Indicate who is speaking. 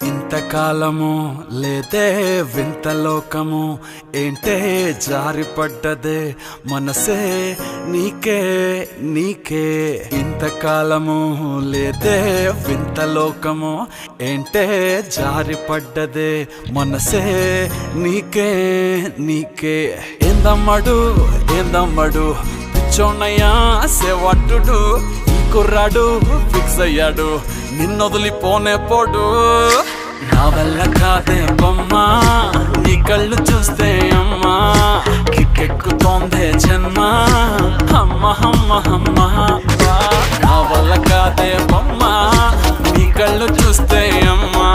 Speaker 1: ఇంతకాలము లేదే వింత లోకము ఏంటే జారిపడ్డదే మనసే నీకే నీకే ఇంతకాలము లేదే వింత లోకము ఏంటే జారిపడ్డదే మనసే నీకే నీకే ఏందమ్మడు ఏందమ్మడు పిచ్చోన్నయ్యా సేవట్టుడు ఈ కుర్రాడు ఫిక్స్ అయ్యాడు నిన్నొదిలిపోనే పోడు నా వల్ల కాదే బొమ్మా నీ కళ్ళు చూస్తే అమ్మా కిక్కెక్కుతోందే జన్మ అమ్మ అమ్మ అమ్మ నా వల్ల కాదే బొమ్మా నీ కళ్ళు చూస్తే అమ్మా